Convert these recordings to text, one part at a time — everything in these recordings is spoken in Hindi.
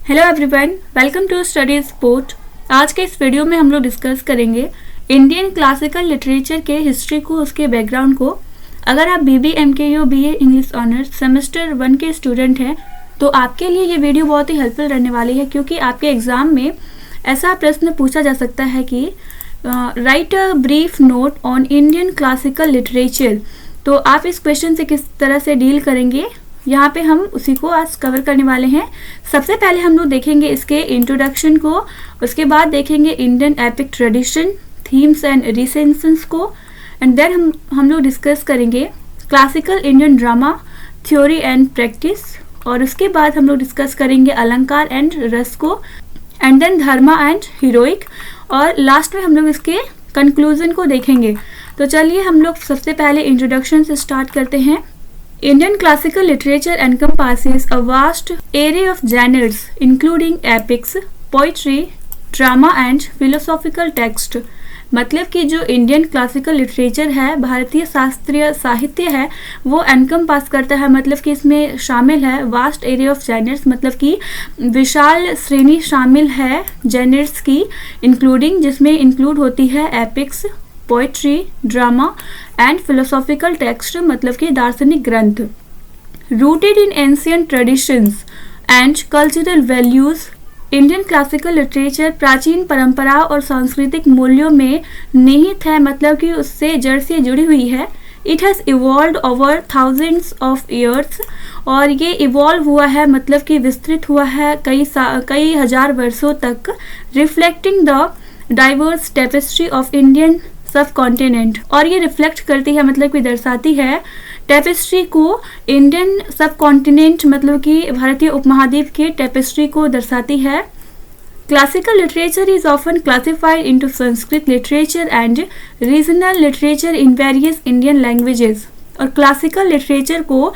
Hello everyone, welcome to study sport. आज के इस वीडियो में हम लोग डिस्कस करेंगे इंडियन क्लासिकल लिटरेचर के हिस्ट्री को, उसके बैकग्राउंड को। अगर आप BB MKU BA English honours semester 1 के स्टूडेंट हैं तो आपके लिए ये वीडियो बहुत ही हेल्पफुल रहने वाली है, क्योंकि आपके एग्ज़ाम में ऐसा प्रश्न पूछा जा सकता है कि right a brief note on Indian classical literature. तो आप इस क्वेश्चन से किस तरह से डील करेंगे, यहाँ पे हम उसी को आज कवर करने वाले हैं। सबसे पहले हम लोग देखेंगे इसके इंट्रोडक्शन को, उसके बाद देखेंगे Indian epic tradition, themes and recensions को, एंड देन हम लोग डिस्कस करेंगे classical Indian drama theory and practice, और उसके बाद हम लोग डिस्कस करेंगे अलंकार एंड रस को, and then dharma and heroic, और लास्ट में हम लोग इसके कंक्लूजन को देखेंगे। तो चलिए हम लोग सबसे पहले इंट्रोडक्शन से स्टार्ट करते हैं। Indian classical literature encompasses a vast array of genres including epics, poetry, drama and philosophical text। मतलब कि जो इंडियन क्लासिकल लिटरेचर है, भारतीय शास्त्रीय साहित्य है, वो एनकम्पास करता है, मतलब कि इसमें शामिल है वास्ट एरिया ऑफ जेनर्स, मतलब कि विशाल श्रेणी शामिल है जेनर्स की, इंक्लूडिंग जिसमें इंक्लूड होती है epics, poetry, drama and philosophical text, मतलब कि दार्शनिक ग्रंथ। Rooted in ancient traditions and cultural values, Indian classical literature प्राचीन परंपरा और सांस्कृतिक मूल्यों में निहित है, मतलब कि उससे जड़ से जुड़ी हुई है। It has evolved over thousands of years, और ये इवॉल्व हुआ है, मतलब कि विस्तृत हुआ है कई हजार वर्षों तक। Reflecting the diverse tapestry of Indian सब कॉन्टिनेंट, और ये रिफ्लेक्ट करती है, मतलब कि दर्शाती है टेपेस्ट्री को, इंडियन सब कॉन्टिनेंट मतलब कि भारतीय उपमहाद्वीप के टेपेस्ट्री को दर्शाती है। Classical literature is often classified into Sanskrit literature and regional literature in various Indian languages, और क्लासिकल लिटरेचर को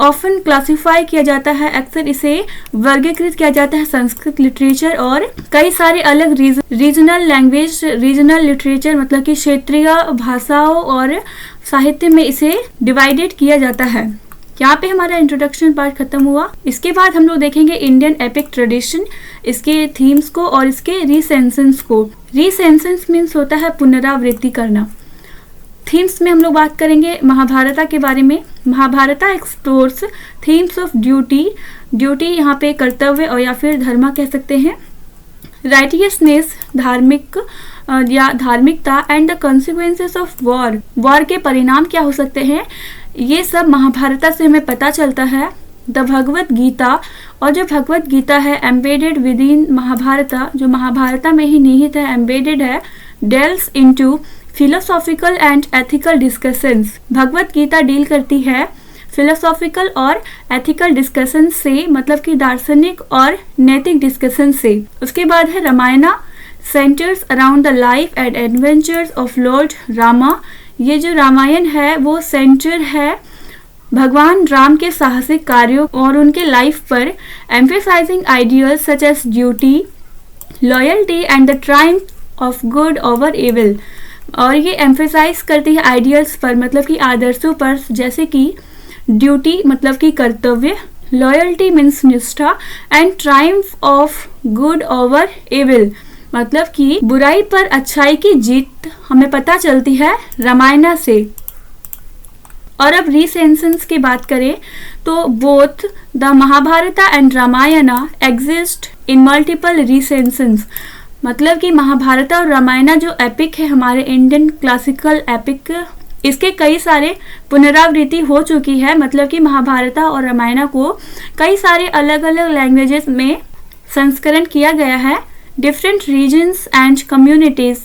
ऑफन क्लासिफाई किया जाता है, अक्सर इसे वर्गीकृत किया जाता है संस्कृत लिटरेचर और कई सारे अलग रीजनल लैंग्वेज, रीजनल लिटरेचर मतलब कि क्षेत्रीय भाषाओं और साहित्य में इसे डिवाइडेड किया जाता है। यहाँ पे हमारा इंट्रोडक्शन पार्ट खत्म हुआ। इसके बाद हम लोग देखेंगे इंडियन एपिक ट्रेडिशन, इसके थीम्स को और इसके रीसेंसेंस को। रीसेंसेंस मीन्स होता है पुनरावृत्ति करना। थीम्स में हम लोग बात करेंगे महाभारता के बारे में। Mahabharata explores themes of duty, duty यहाँ पे कर्तव्य और या फिर धर्म कह सकते हैं, राइटियसनेस धार्मिक या धार्मिकता, and the consequences of war, war के परिणाम क्या हो सकते हैं, ये सब महाभारता से हमें पता चलता है। द भगवत गीता, और जो भगवत गीता है एम्बेडेड विद इन महाभारता, जो महाभारता में ही निहित है, एम्बेडेड है, delves into philosophical and ethical discussions. Bhagavad Gita deal करती है फिलोसॉफिकल और एथिकल डिस्कशन से, मतलब कि दार्शनिक और नैतिक डिस्कशन से। उसके बाद है Ramayana, centres around the life and adventures of Lord Rama. ये जो रामायण है वो सेंटर है भगवान राम के साहसिक कार्यों और उनके लाइफ पर, emphasising ideals such as duty, loyalty and the triumph of good over evil. और ये एम्फेसाइज करती है आइडियल्स पर, मतलब कि आदर्शों पर, जैसे कि ड्यूटी मतलब कि कर्तव्य, लॉयल्टी मीन्स निष्ठा, and triumph of good over evil मतलब कि बुराई पर अच्छाई की जीत हमें पता चलती है रामायण से। और अब रीसेंसेंस की बात करें तो both the Mahabharata and Ramayana exist in multiple recensions, मतलब कि महाभारत और रामायण जो एपिक है हमारे इंडियन क्लासिकल एपिक, इसके कई सारे पुनरावृत्ति हो चुकी है, मतलब कि महाभारत और रामायण को कई सारे अलग अलग लैंग्वेजेस में संस्करण किया गया है। डिफरेंट रीजन्स एंड कम्युनिटीज,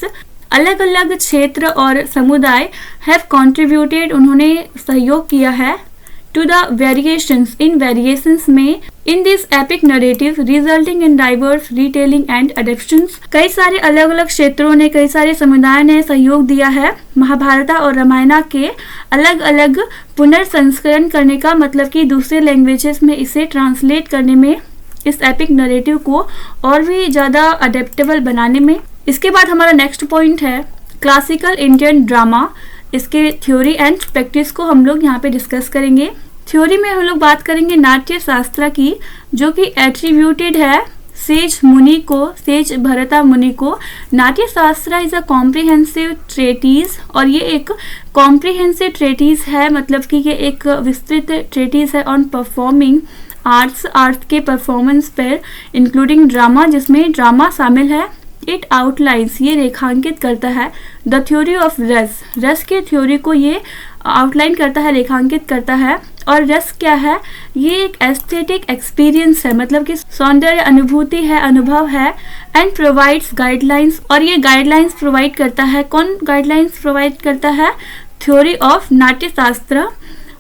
अलग अलग क्षेत्र और समुदाय हैव कंट्रीब्यूटेड, उन्होंने सहयोग किया है, टू द वेरिएशंस, इन वेरिएशंस में, in this epic narrative resulting in diverse retelling and adaptations. कई सारे अलग अलग क्षेत्रों ने, कई सारे समुदाय ने सहयोग दिया है महाभारत और रामायण के अलग अलग पुनर्संस्करण करने का, मतलब कि दूसरे लैंग्वेजेस में इसे ट्रांसलेट करने में, इस एपिक नरेटिव को और भी ज़्यादा अडेप्टेबल बनाने में। इसके बाद हमारा नेक्स्ट पॉइंट है क्लासिकल इंडियन ड्रामा, इसके थ्योरी एंड प्रैक्टिस को हम लोग यहाँ पे डिस्कस करेंगे। थ्योरी में हम लोग बात करेंगे नाट्य शास्त्र की, जो कि एट्रीब्यूटेड है सेज भरता मुनि को नाट्य शास्त्र इज अ कॉम्प्रिहेंसिव ट्रेटीज, और ये एक कॉम्प्रिहेंसिव ट्रेटीज है, मतलब कि ये एक विस्तृत ट्रेटीज है ऑन परफॉर्मिंग आर्ट्स के परफॉर्मेंस पर, इंक्लूडिंग ड्रामा, जिसमें ड्रामा शामिल है। इट आउटलाइंस, ये रेखांकित करता है द थ्योरी ऑफ रस के थ्योरी को ये आउटलाइन करता है, रेखांकित करता है। और रस क्या है? ये एक एस्थेटिक एक्सपीरियंस है, मतलब कि सौंदर्य अनुभूति है, अनुभव है। एंड प्रोवाइड्स गाइडलाइंस, और ये गाइडलाइंस प्रोवाइड करता है। कौन गाइडलाइंस प्रोवाइड करता है? थ्योरी ऑफ नाट्य शास्त्र।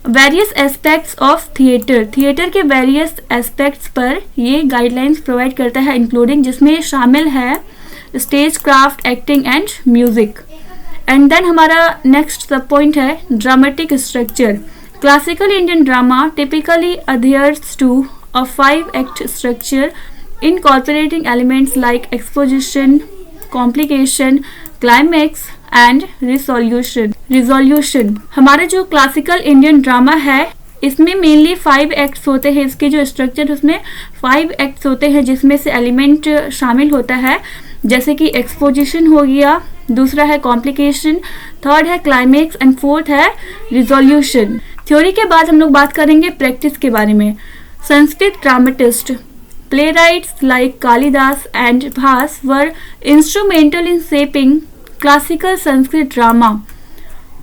वेरियस एस्पेक्ट्स ऑफ थिएटर के वेरियस एस्पेक्ट्स पर ये गाइडलाइंस प्रोवाइड करता है, इंक्लूडिंग, जिसमें शामिल है stage craft, acting and music. And then हमारा नेक्स्ट सब पॉइंट है dramatic structure. Classical Indian drama typically adheres to a 5-act structure incorporating elements like exposition, complication, climax and resolution। हमारा जो क्लासिकल इंडियन ड्रामा है इसमें मेनली 5 एक्ट्स होते हैं। इसके जो स्ट्रक्चर उसमें 5 एक्ट्स होते हैं, जिसमें से एलिमेंट शामिल होता है, जैसे कि एक्सपोजिशन हो गया, दूसरा है कॉम्प्लिकेशन, थर्ड है क्लाइमेक्स एंड फोर्थ है रिजोल्यूशन। थ्योरी के बाद हम लोग बात करेंगे प्रैक्टिस के बारे में। Sanskrit dramatist playwrights like Kalidasa and Bhasa were instrumental in shaping classical Sanskrit drama.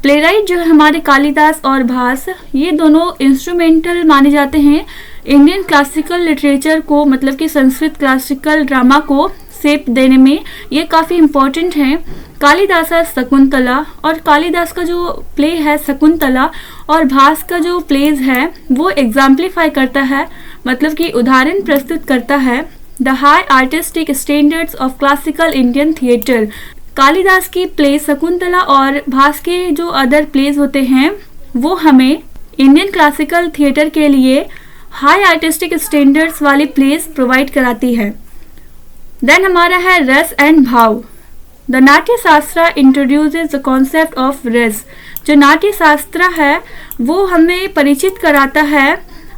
Playwright जो है हमारे कालिदास और भास, ये दोनों इंस्ट्रूमेंटल माने जाते हैं इंडियन क्लासिकल लिटरेचर को, मतलब कि संस्कृत क्लासिकल ड्रामा को शेप देने में ये काफ़ी इम्पोर्टेंट हैं। कालिदास है शकुंतला, और कालिदास का जो प्ले है शकुंतला, और भास का जो प्लेज है वो एग्जाम्पलीफाई करता है, मतलब कि उदाहरण प्रस्तुत करता है the high artistic standards of classical Indian theatre. Kalidas की प्ले शकुंतला और भास के जो अदर प्लेज होते हैं वो हमें इंडियन क्लासिकल थिएटर के लिए हाई आर्टिस्टिक स्टैंडर्ड्स वाली प्लेज प्रोवाइड कराती है। देन हमारा है रस एंड भाव। द नाट्य शास्त्र इंट्रोड्यूसेस द कॉन्सेप्ट ऑफ रस। जो नाट्य शास्त्र है वो हमें परिचित कराता है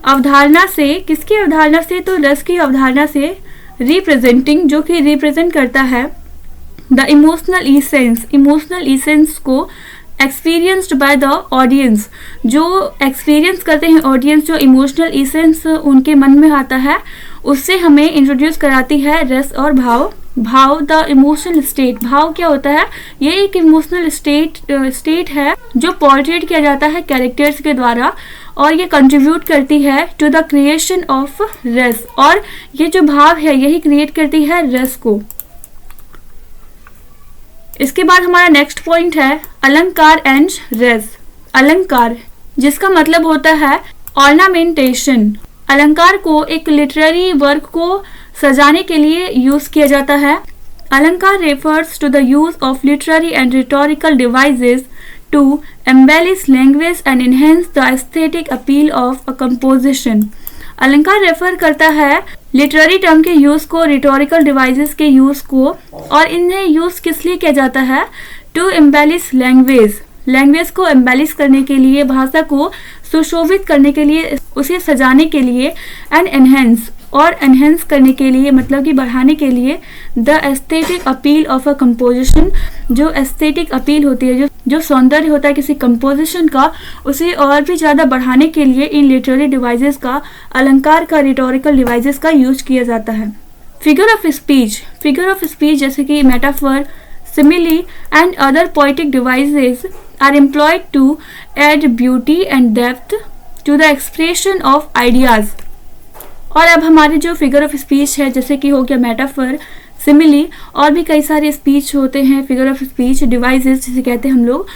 अवधारणा से। किसकी अवधारणा से? तो रस की अवधारणा से, रिप्रेजेंटिंग, जो कि रिप्रेजेंट करता है द इमोशनल इसेंस को एक्सपीरियंस्ड बाय द ऑडियंस। जो एक्सपीरियंस करते हैं ऑडियंस, जो इमोशनल इसेंस उनके मन में आता है, उससे हमें इंट्रोड्यूस कराती है रस और भाव। The emotional state. भाव क्या होता है? ये एक इमोशनल स्टेट है जो पोर्ट्रेट किया जाता है कैरेक्टर्स के द्वारा, और ये कंट्रीब्यूट करती है टू द क्रिएशन ऑफ रस। और ये जो भाव है यही क्रिएट करती है रस को। इसके बाद हमारा नेक्स्ट पॉइंट है अलंकार एंड रस। अलंकार जिसका मतलब होता है ऑर्नामेंटेशन। अलंकार को एक लिटरेरी वर्क को सजाने के लिए यूज किया जाता है। Alankar refers to the use of literary and rhetorical devices to embellish language and enhance the aesthetic appeal of a composition. Alankar refer करता है लिटरेरी टर्म के यूज को, रिटोरिकल डिवाइसेस के यूज को, और इन्हें यूज किस लिए किया जाता है? टू एम्बेलिश लैंग्वेज को एम्बेलिश करने के लिए, भाषा को सुशोभित करने के लिए, उसे सजाने के लिए, एंड एनहेंस करने के लिए, मतलब कि बढ़ाने के लिए, the aesthetic appeal of a composition. जो एस्थेटिक अपील होती है, जो सौंदर्य होता है किसी कंपोजिशन का, उसे और भी ज़्यादा बढ़ाने के लिए इन लिटरेरी डिवाइसेस का, अलंकार का, रिटोरिकल डिवाइसेस का यूज किया जाता है। फिगर ऑफ स्पीच जैसे कि metaphor, simile and other poetic devices are employed to add beauty and depth to the expression of ideas। और अब हमारे जो फिगर ऑफ स्पीच है, जैसे कि हो गया मेटाफर, सिमिली, और भी कई सारे स्पीच होते हैं, फिगर ऑफ स्पीच डिवाइसेस जिसे कहते हैं हम लोग,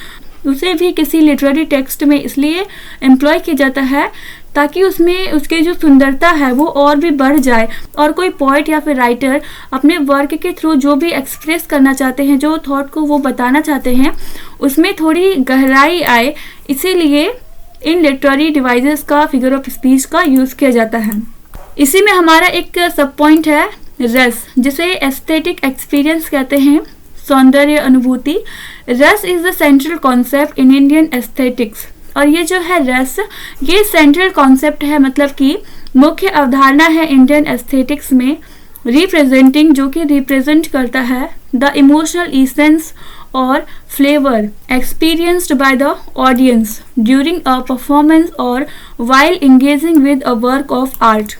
उसे भी किसी लिटरेरी टेक्स्ट में इसलिए एम्प्लॉय किया जाता है ताकि उसमें उसकी जो सुंदरता है वो और भी बढ़ जाए, और कोई पोइट या फिर राइटर अपने वर्क के थ्रू जो भी एक्सप्रेस करना चाहते हैं, जो थॉट को वो बताना चाहते हैं, उसमें थोड़ी गहराई आए, इसीलिए इन लिटरेरी डिवाइसेस का, फिगर ऑफ स्पीच का यूज़ किया जाता है। इसी में हमारा एक सब पॉइंट है रस, जिसे एस्थेटिक एक्सपीरियंस कहते हैं, सौंदर्य अनुभूति। रस is the central concept in Indian aesthetics. और ये जो है रस, ये सेंट्रल कॉन्सेप्ट है, मतलब कि मुख्य अवधारणा है इंडियन एस्थेटिक्स में। रिप्रेजेंटिंग, जो कि रिप्रेजेंट करता है द इमोशनल इसेंस और flavour experienced by the audience during a performance और while engaging with a work of art.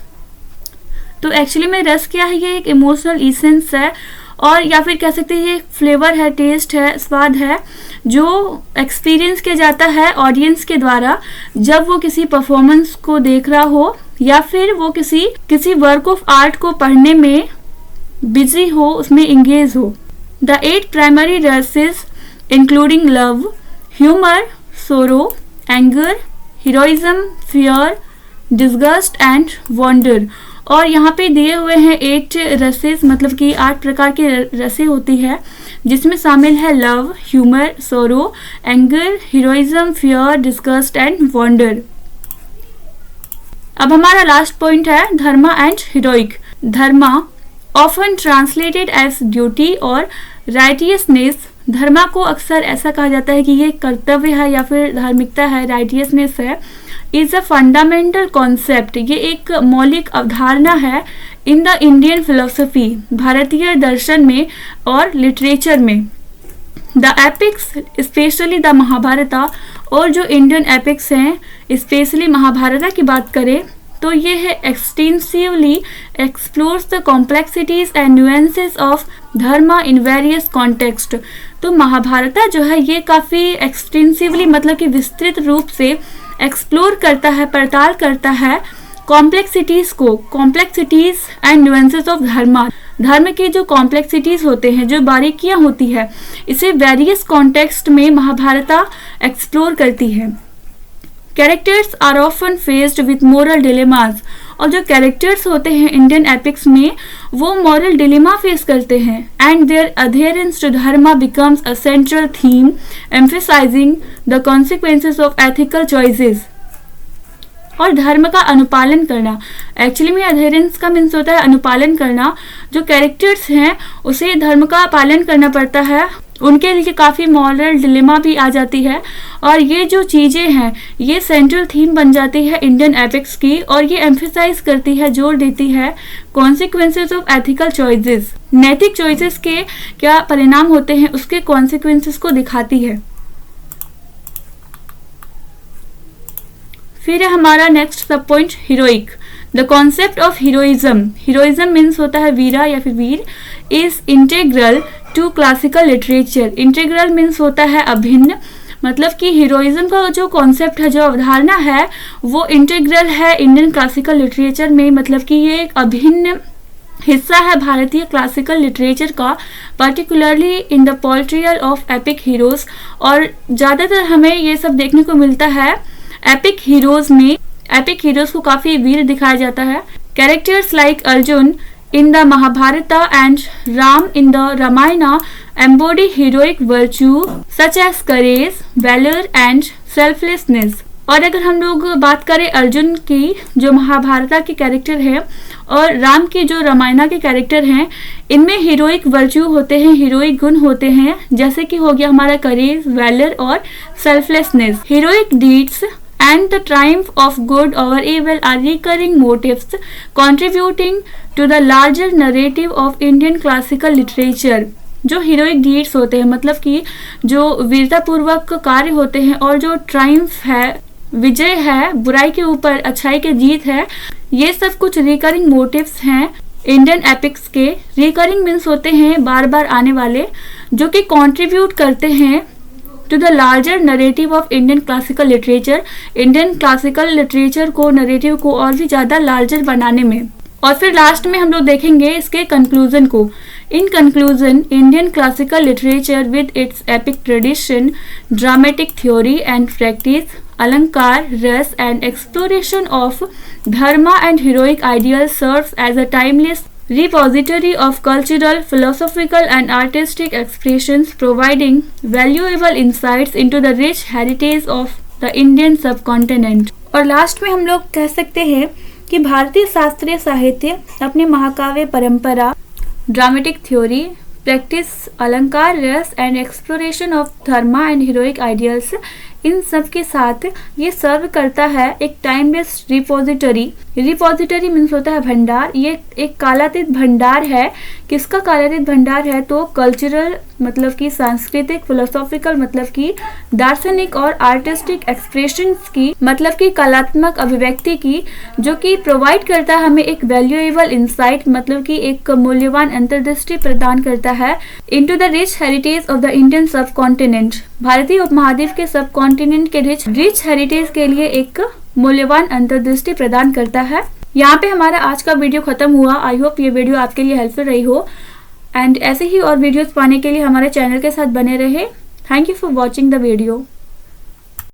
तो एक्चुअली में रस क्या है, ये एक इमोशनल इसेंस है और या फिर कह सकते हैं ये फ्लेवर है, टेस्ट है, स्वाद है, जो एक्सपीरियंस किया जाता है ऑडियंस के द्वारा जब वो किसी परफॉर्मेंस को देख रहा हो या फिर वो किसी वर्क ऑफ आर्ट को पढ़ने में बिजी हो, उसमें इंगेज हो। The 8 primary rasas including love, humour, sorrow, anger, heroism, fear, disgust and wonder. और यहाँ पे दिए हुए हैं 8 रसेस, मतलब कि 8 प्रकार के रसें होती है, जिसमें शामिल है love, humour, sorrow, anger, heroism, fear, disgust and wonder. अब हमारा लास्ट पॉइंट है dharma and heroic. Dharma often translated as duty और राइटियसनेस। धर्मा को अक्सर ऐसा कहा जाता है कि ये कर्तव्य है या फिर धार्मिकता है, राइटियसनेस है। इज अ फंडामेंटल कॉन्सेप्ट, ये एक मौलिक अवधारणा है इन द इंडियन फिलोसफी, भारतीय दर्शन में और लिटरेचर में। द एपिक्स स्पेशली द महाभारता, और जो इंडियन एपिक्स हैं स्पेशली महाभारता की बात करें तो ये है extensively explores the complexities and nuances of Dharma in various context. तो महाभारता जो है ये काफ़ी एक्सटेंसिवली, मतलब कि विस्तृत रूप से एक्सप्लोर करता है, पड़ताल करता है कॉम्प्लेक्सिटीज को, कॉम्प्लेक्सिटीज एंड न्यूएंसेस ऑफ धर्मा। धर्म के जो कॉम्प्लेक्सिटीज होते हैं, जो बारीकियां होती है, इसे वेरियस कॉन्टेक्स्ट में महाभारता एक्सप्लोर करती है। Characters are often faced with moral dilemmas, और जो कैरेक्टर्स होते हैं इंडियन एपिक्स में वो मॉरल डिलेमा फेस करते हैं। And their adherence to dharma becomes a central theme emphasising the consequences of ethical choices. और धर्म का अनुपालन करना, एक्चुअली में अधेरेंस का मीन्स होता है अनुपालन करना। जो कैरेक्टर्स हैं उसे धर्म का पालन करना पड़ता है, उनके लिए काफ़ी मॉरल डिलेमा भी आ जाती है। और ये जो चीज़ें हैं ये सेंट्रल थीम बन जाती है इंडियन एपिक्स की, और ये एम्फेसाइज करती है, जोर देती है कॉन्सिक्वेंसेस ऑफ एथिकल चॉइसेस, नैतिक चॉइसेस के क्या परिणाम होते हैं उसके कॉन्सिक्वेंसेस को दिखाती है। फिर है हमारा next sub point heroic. The concept of heroism, heroism means होता है वीरा या फिर वीर, is integral to classical literature. Integral means होता है अभिन्न, मतलब कि हीरोइज्म का जो कॉन्सेप्ट है, जो अवधारणा है वो इंटेग्रल है इंडियन क्लासिकल लिटरेचर में, मतलब कि ये एक अभिन्न हिस्सा है भारतीय क्लासिकल लिटरेचर का, particularly in the portrayal of epic heroes. और ज़्यादातर हमें ये सब देखने को मिलता है एपिक हीरोज में। एपिक हीरोज को काफ़ी वीर दिखाया जाता है। Characters like Arjun in the Mahabharata and Ram in the Ramayana embody heroic virtue such as courage, valor and selflessness। और अगर हम लोग बात करें अर्जुन की जो महाभारता के कैरेक्टर है और राम की जो रामायणा के कैरेक्टर हैं, इनमें हीरोइक वर्च्यू होते हैं, हीरोइक गुण होते हैं, जैसे कि हो गया हमारा करेज, वैलर और selflessness. Heroic deeds and the triumph of good over evil are recurring motifs contributing to the larger narrative of Indian classical literature। जो हीरोइक डीड्स होते हैं, मतलब कि जो वीरतापूर्वक कार्य होते हैं, और जो ट्रायम्फ है, विजय है, बुराई के ऊपर अच्छाई की जीत है, ये सब कुछ रिकरिंग मोटिव्स हैं इंडियन एपिक्स के। रिकरिंग मीन्स होते हैं बार बार आने वाले, जो कि कंट्रीब्यूट करते हैं to the larger narrative of Indian classical literature, Indian classical literature को, नरेटिव को और भी ज़्यादा लार्जर बनाने में। और फिर लास्ट में हम लोग देखेंगे इसके कंक्लूजन को। In conclusion, Indian classical literature with its epic tradition, dramatic theory and practice, alankar, रस and exploration of dharma and heroic ideal serves as a timeless repository of cultural, philosophical and artistic expressions, providing valuable insights into the rich heritage of the Indian subcontinent। और लास्ट में हम लोग कह सकते हैं कि भारतीय शास्त्रीय साहित्य अपने महाकाव्य परंपरा, ड्रामेटिक थ्योरी, प्रैक्टिस, अलंकार, रस and exploration of dharma and heroic ideals, इन सब के साथ ये सर्व करता है एक time based repository. Repository means होता है भंडार। ये एक कालातीत भंडार है। किसका कालातीत भंडार है? तो कल्चरल मतलब कि सांस्कृतिक, फिलोसॉफिकल मतलब कि दार्शनिक, और आर्टिस्टिक एक्सप्रेशंस की मतलब कि कलात्मक अभिव्यक्ति की, जो कि प्रोवाइड करता है हमें एक वैल्यूएबल इंसाइट मतलब कि एक मूल्यवान अंतर्दृष्टि प्रदान करता है into the rich heritage of the Indian सब कॉन्टिनेंट। भारतीय उपमहाद्वीप के सब कॉन्टिनेंट के रिच हेरिटेज के लिए एक मूल्यवान अंतर्दृष्टि प्रदान करता है। यहाँ पे हमारा आज का वीडियो खत्म हुआ। आई होप ये वीडियो आपके लिए हेल्पफुल रही हो एंड ऐसे ही और वीडियोस पाने के लिए हमारे चैनल के साथ बने रहे। Thank you for watching the video.